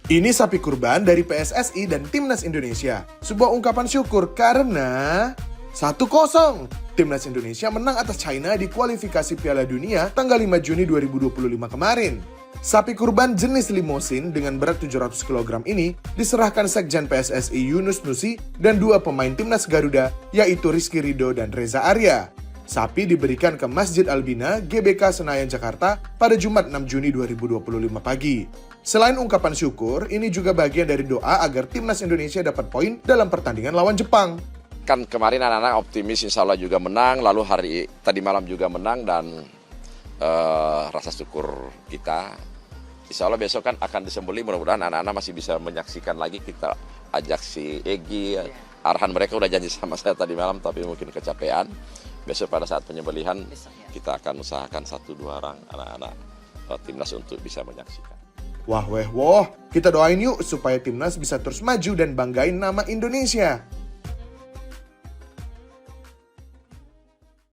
Ini sapi kurban dari PSSI dan Timnas Indonesia. Sebuah ungkapan syukur karena 1-0. Timnas Indonesia menang atas China di kualifikasi Piala Dunia tanggal 5 Juni 2025 kemarin. Sapi kurban jenis limosin dengan berat 700 kg ini diserahkan Sekjen PSSI Yunus Nusi dan dua pemain Timnas Garuda yaitu Rizky Ridho dan Reza Arya. Sapi diberikan ke Masjid Albina, GBK Senayan, Jakarta pada Jumat 6 Juni 2025 pagi. Selain ungkapan syukur, ini juga bagian dari doa agar Timnas Indonesia dapat poin dalam pertandingan lawan Jepang. Kan kemarin anak-anak optimis insya Allah juga menang, lalu tadi malam juga menang dan rasa syukur kita. Insya Allah besok kan akan disembelih, mudah-mudahan anak-anak masih bisa menyaksikan lagi. Kita ajak si Egy, arahan mereka udah janji sama saya tadi malam tapi mungkin kecapean. Besok pada saat penyembelihan kita akan usahakan 1-2 orang anak-anak Timnas untuk bisa menyaksikan. Wah, kita doain yuk supaya Timnas bisa terus maju dan banggain nama Indonesia.